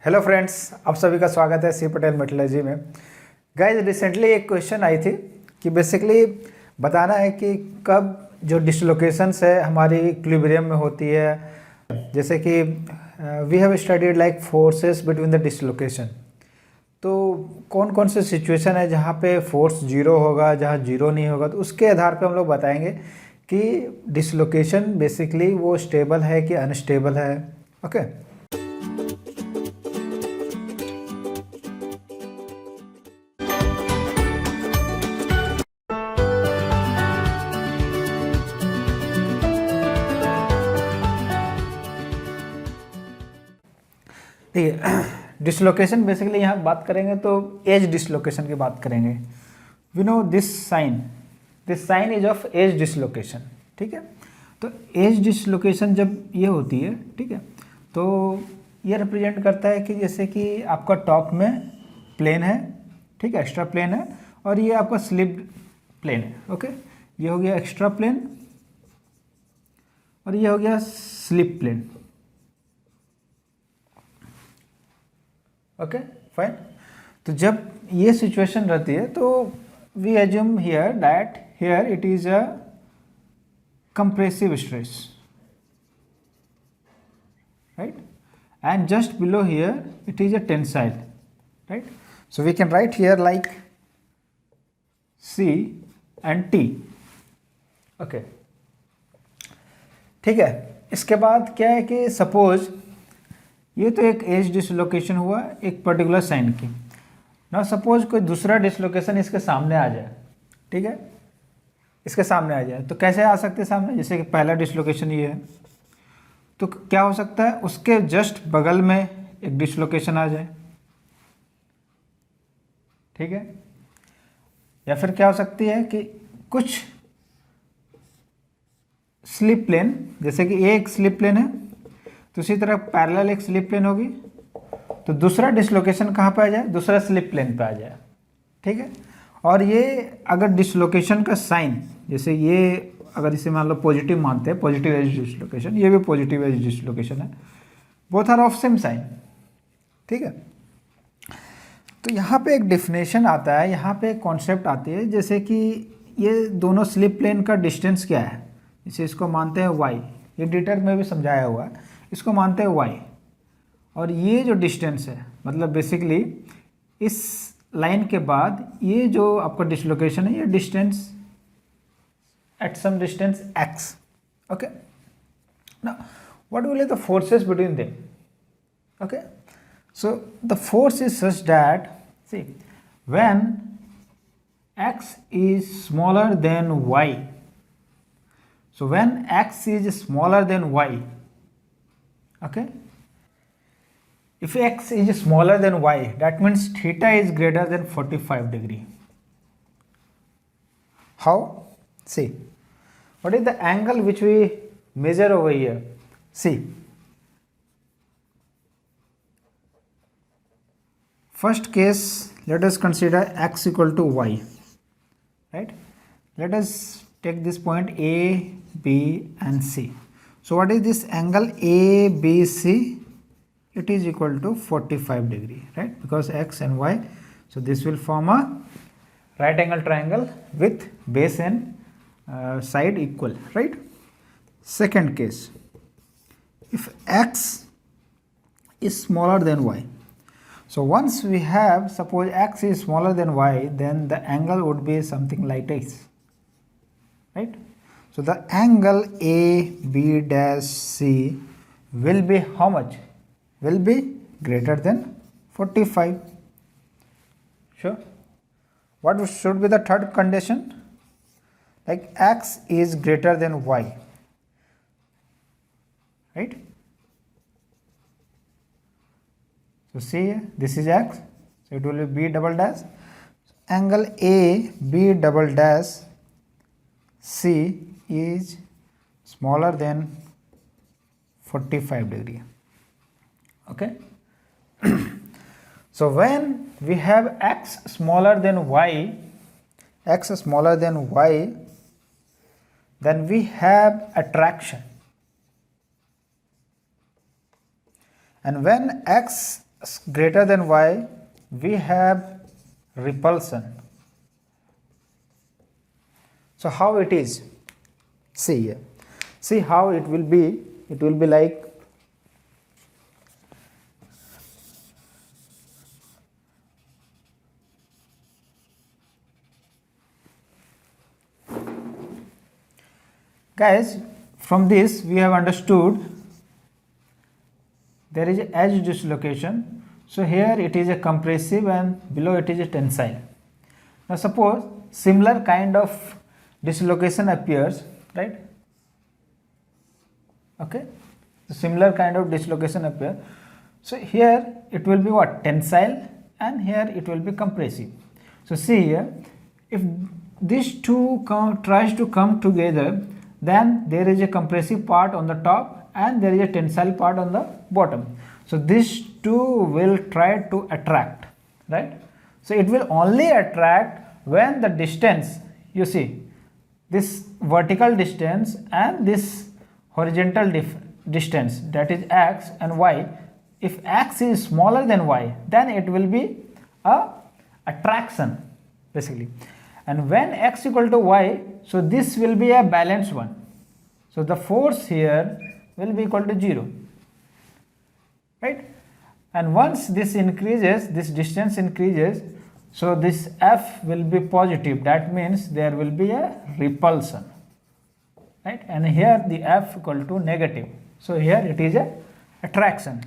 Hello friends, आप सभी का स्वागत है सी पटेल मेटलर्जी में। गाइज, रिसेंटली एक क्वेश्चन आई थी कि बेसिकली बताना है कि कब जो डिसलोकेशंस है हमारी इक्विलिब्रियम में होती है। जैसे कि we have studied like forces between the dislocation. तो कौन कौन से सिचुएशन है जहाँ पे फोर्स जीरो होगा, जहाँ जीरो नहीं होगा, तो उसके आधार पे हम लोग बताएंगे कि डिसलोकेशन बेसिकली वो स्टेबल है कि अनस्टेबल है। ओके ठीक है। डिसलोकेशन बेसिकली यहाँ बात करेंगे तो एज डिसलोकेशन की बात करेंगे। We know this sign is of edge dislocation. ठीक है, तो एज डिसलोकेशन जब ये होती है, ठीक है, तो ये रिप्रेजेंट करता है कि जैसे कि आपका टॉप में प्लेन है, ठीक है, एक्स्ट्रा प्लेन है, और ये आपका स्लिप प्लेन है। ओके, ये हो गया एक्स्ट्रा प्लेन और ये हो गया स्लिप प्लेन। Okay fine. तो जब ये सिचुएशन रहती है तो we assume here that here it is a compressive stress, right, and just below here it is a tensile, right. So we can write here like C and T. okay, ठीक है। इसके बाद क्या है कि सपोज ये तो एक एज डिसलोकेशन हुआ एक पर्टिकुलर साइन की। ना सपोज कोई दूसरा डिसलोकेशन इसके सामने आ जाए, ठीक है, इसके सामने आ जाए, तो कैसे आ सकते हैं सामने? जैसे कि पहला डिसलोकेशन ये है, तो क्या हो सकता है उसके जस्ट बगल में एक डिसलोकेशन आ जाए, ठीक है। या फिर क्या हो सकती है कि कुछ स्लिप प्लेन, जैसे कि ये एक स्लिप प्लेन है तो उसी तरह पैरेलल एक स्लिप प्लेन होगी, तो दूसरा डिसलोकेशन कहाँ पे आ जाए? दूसरा स्लिप प्लेन पे आ जाए, ठीक है। और ये अगर डिसलोकेशन का साइन, जैसे ये अगर इसे मान लो पॉजिटिव मानते हैं, पॉजिटिव एज डिसलोकेशन, ये भी पॉजिटिव एज डिसलोकेशन है, both are of same sign, ठीक है। तो यहाँ पे एक डेफिनेशन आता है, यहाँ पे एक कॉन्सेप्ट आती है, जैसे कि ये दोनों स्लिप प्लेन का डिस्टेंस क्या है, इसे इसको मानते हैं y, ये डिटेल में भी समझाया हुआ है, इसको मानते हैं y, और ये जो डिस्टेंस है मतलब बेसिकली इस लाइन के बाद ये जो आपका डिसलोकेशन है, ये distance at some distance x. okay, now what will be the forces between them? okay, so the force is such that, see, when x is smaller than y, so when x is smaller than y, okay, if x is smaller than y, that means theta is greater than 45 degree. How? See, what is the angle which we measure over here? See, first case, let us consider x equal to y, right. Let us take this point A, B and C. So what is this angle A, B, C? It is equal to 45 degree, right, because x and y. So this will form a right angle triangle with base and side equal, right. Second case, if x is smaller than y, so once we have, suppose x is smaller than y, then the angle would be something like this, right. So the angle A, B dash C will be how much? Will be greater than 45. Sure. What should be the third condition? Like x is greater than y, right. So see, this is x, so it will be B double dash. Angle A, B double dash C is smaller than 45 degree. Okay. So when we have x smaller than y, then we have attraction, and when x greater than y, we have repulsion. So how it is? See here. See how it will be. It will be like guys, from this we have understood there is a edge dislocation. So here it is a compressive and below it is a tensile. Now suppose similar kind of dislocation appears, right? Okay, so similar kind of dislocation appear. So here it will be what? Tensile, and here it will be compressive. So see here, if these two tries to come together, then there is a compressive part on the top and there is a tensile part on the bottom. So these two will try to attract, right? So it will only attract when the distance, you see, this vertical distance and this horizontal distance, that is x and y, if x is smaller than y, then it will be a attraction basically. And when x equal to y, so this will be a balanced one. So the force here will be equal to 0, right? And once this increases, this distance increases, so this F will be positive. That means there will be a repulsion, right? And here the F equal to negative. So here it is a attraction.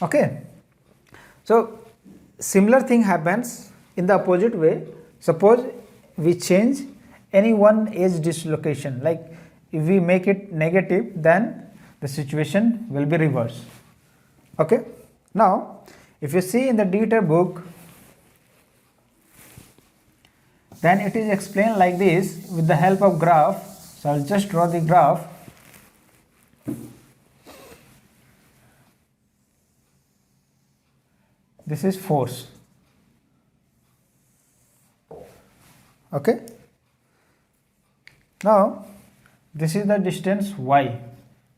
Okay. So similar thing happens in the opposite way. Suppose we change any one edge dislocation, like if we make it negative, then the situation will be reversed. Okay. Now if you see in the detail book, then it is explained like this with the help of graph. So I'll just draw the graph. This is force. Okay. Now this is the distance y.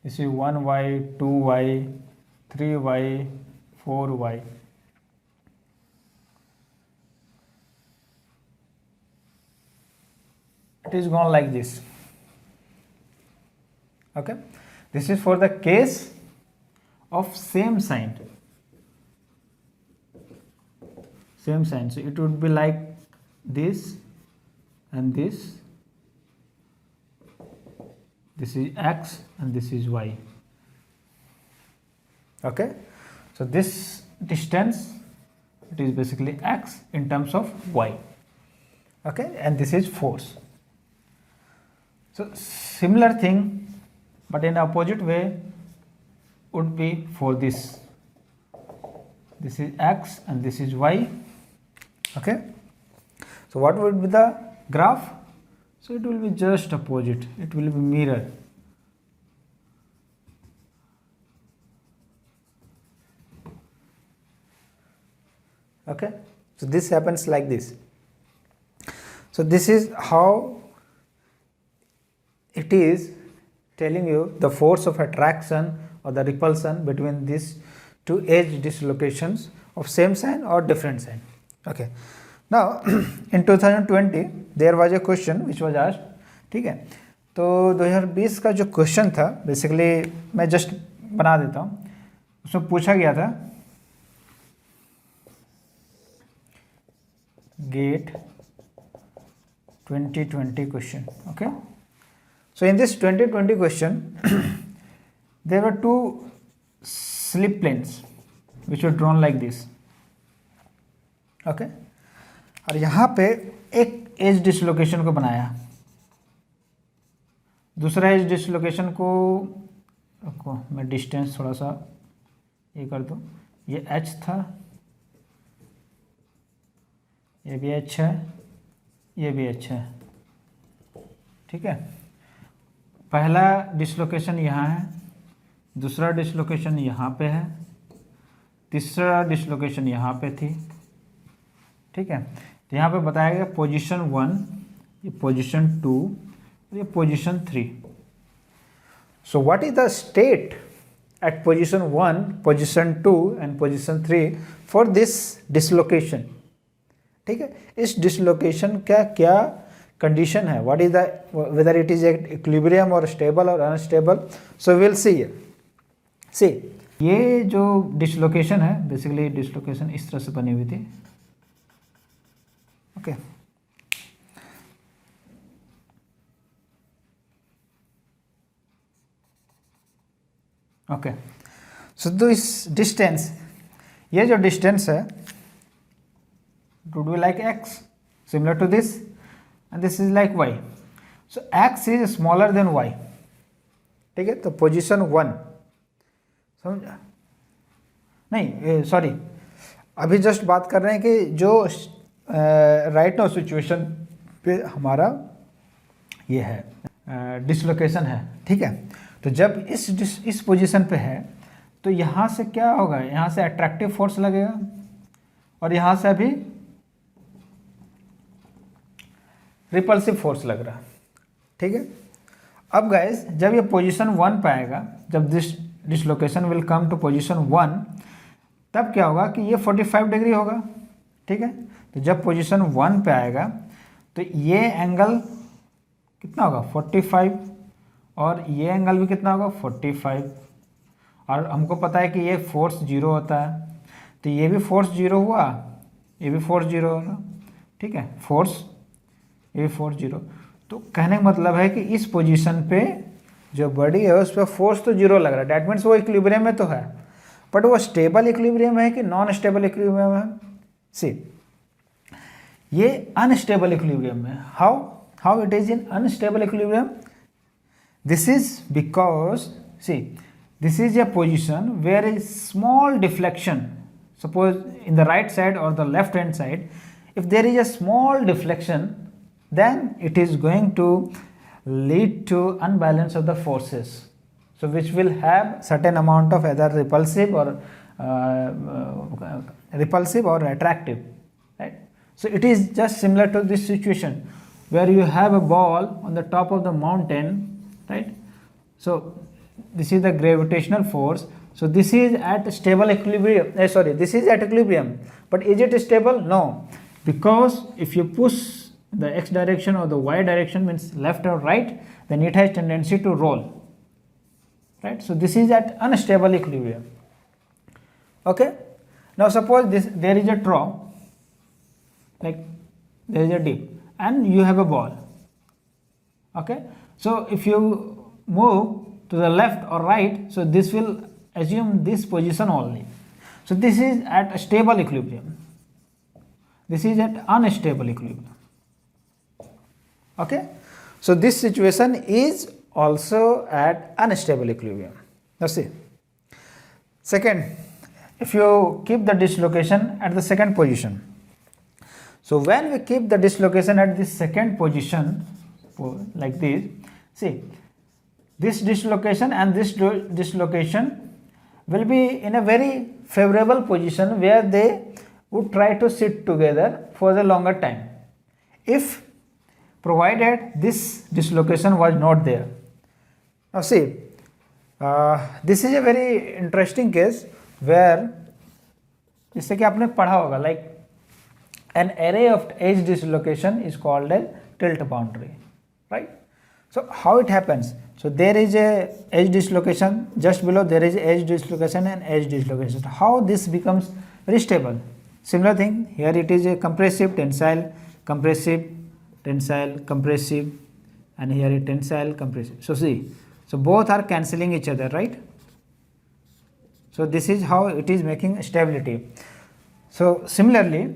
This is 1y, 2y, 3y, 4y. It is gone like this. Okay. This is for the case of same sign. Same sign. So it would be like this and this. This is x and this is y. Okay. So this distance, it is basically x in terms of y. Okay. And this is force. So similar thing, but in opposite way, would be for this. This is x and this is y. Okay. So what would be the graph? So it will be just opposite. It will be mirror. Okay. So this happens like this. So this is how it is telling you the force of attraction or the repulsion between these two edge dislocations of same sign or different sign. Okay. Now in 2020 there was a question which was asked. ठीक है, तो 2020 का जो question था basically मैं just बना देता हूँ. उसमें पूछा गया था gate 2020 question. Okay. So in this 2020 question, there were two slip planes which were drawn like this. Okay. और यहाँ पे एक एज डिसलोकेशन को बनाया, दूसरा एज डिसलोकेशन को मैं डिस्टेंस थोड़ा सा ये कर दूँ. ये h था, ये भी h है, ये भी h है. ठीक है. पहला डिसलोकेशन यहाँ है, दूसरा डिसलोकेशन यहाँ पे है, तीसरा डिसलोकेशन यहाँ पे थी. ठीक है. तो यहाँ पे बताया गया पोजीशन 1, ये पोजीशन 2 और ये position 3. So what is the state at position 1, position 2 and position 3 for this dislocation. ठीक है, इस डिसलोकेशन का क्या कंडीशन है, what is the whether it is equilibrium और स्टेबल और अनस्टेबल. सो विल सी ये जो डिसलोकेशन है, बेसिकली डिसलोकेशन इस तरह से बनी हुई थी. Okay okay so this distance, ये जो डिस्टेंस है would be like x, similar to this, and this is like y. So x is smaller than y. ठीक है, तो पोजीशन 1 समझा नहीं, सॉरी अभी जस्ट बात कर रहे हैं कि जो राइट नाउ सिचुएशन पे हमारा ये है डिसलोकेशन है. ठीक है, तो जब इस पोजीशन पे है तो यहाँ से क्या होगा, यहाँ से अट्रैक्टिव फोर्स लगेगा और यहाँ से अभी रिपल्सिव फोर्स लग रहा. ठीक है, अब गाइस जब ये पोजीशन 1 पे आएगा, जब this dislocation will come to position 1, तब क्या होगा कि ये 45 डिग्री होगा. ठीक है, तो जब पोजीशन 1 पे आएगा तो ये एंगल कितना होगा 45 और ये एंगल भी कितना होगा 45, और हमको पता है कि ये फोर्स 0 होता है, तो ये भी फोर्स 0 हुआ, ये भी फोर्स 0 होगा. ठीक है, फोर्स ये 40. तो कहने का मतलब है कि इस पोजीशन पे जो बॉडी है उस पर फोर्स तो 0 लग रहा है. डैट मीन्स वो इक्विलिब्रियम में तो है, बट वो स्टेबल इक्विलिब्रियम है कि नॉन स्टेबल इक्विलिब्रियम है. सी ये अनस्टेबल इक्विलिब्रियम है. How it is in unstable equilibrium? This is because see this is a position where a small deflection, suppose in the right side or the left hand side, if there is a small deflection, then it is going to lead to unbalance of the forces, so which will have certain amount of either repulsive or attractive, right? So it is just similar to this situation where you have a ball on the top of the mountain, right? So this is the gravitational force. So this is at stable equilibrium, this is at equilibrium, but is it stable? No, because if you push the x direction or the y direction, means left or right, then it has tendency to roll, right? So this is at unstable equilibrium. Okay, now suppose there is a draw, like there is a dip and you have a ball. Okay, so if you move to the left or right, so this will assume this position only. So this is at a stable equilibrium, this is at unstable equilibrium. Okay, so this situation is also at unstable equilibrium. Now see, second, if you keep the dislocation at the second position, so when we keep the dislocation at this second position like this, see this dislocation and this dislocation will be in a very favorable position where they would try to sit together for a longer time, if provided this dislocation was not there. Now see, this is a very interesting case where, जैसे कि आपने पढ़ा होगा, like an array of edge dislocation is called a tilt boundary, right? So how it happens? So there is a edge dislocation, just below there is edge dislocation and edge dislocation. How this becomes very stable? Similar thing, here it is a compressive, tensile, compressive, tensile, compressive, and here is tensile, compressive. So see, so both are cancelling each other, right? So this is how it is making stability. So similarly,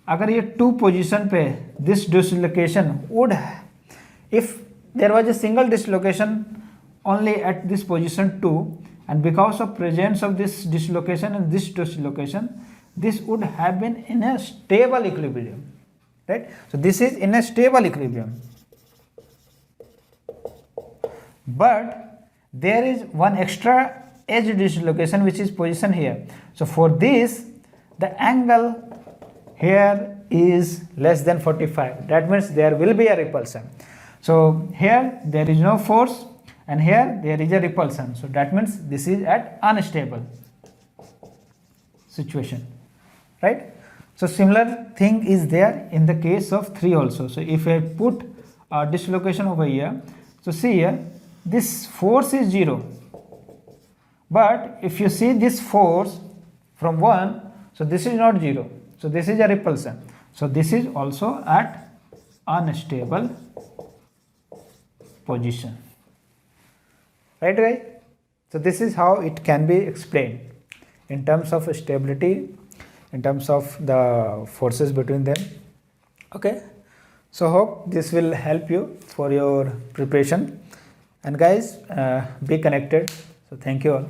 अगर ये 2 position पे this dislocation would, if there was a single dislocation only at this position 2, and because of presence of this dislocation and this dislocation, this would have been in a stable equilibrium, right? So this is in a stable equilibrium, but there is one extra edge dislocation which is positioned here. So for this, the angle here is less than 45. That means there will be a repulsion. So here there is no force, and here there is a repulsion, so that means this is at unstable situation, right? So similar thing is there in the case of 3 also. So if I put a dislocation over here, so see here, this force is 0, but if you see this force from 1, so this is not 0, so this is a repulsion, so this is also at unstable position, right guys? So this is how it can be explained in terms of stability, in terms of the forces between them. Okay, so hope this will help you for your preparation, and guys, be connected. So thank you all.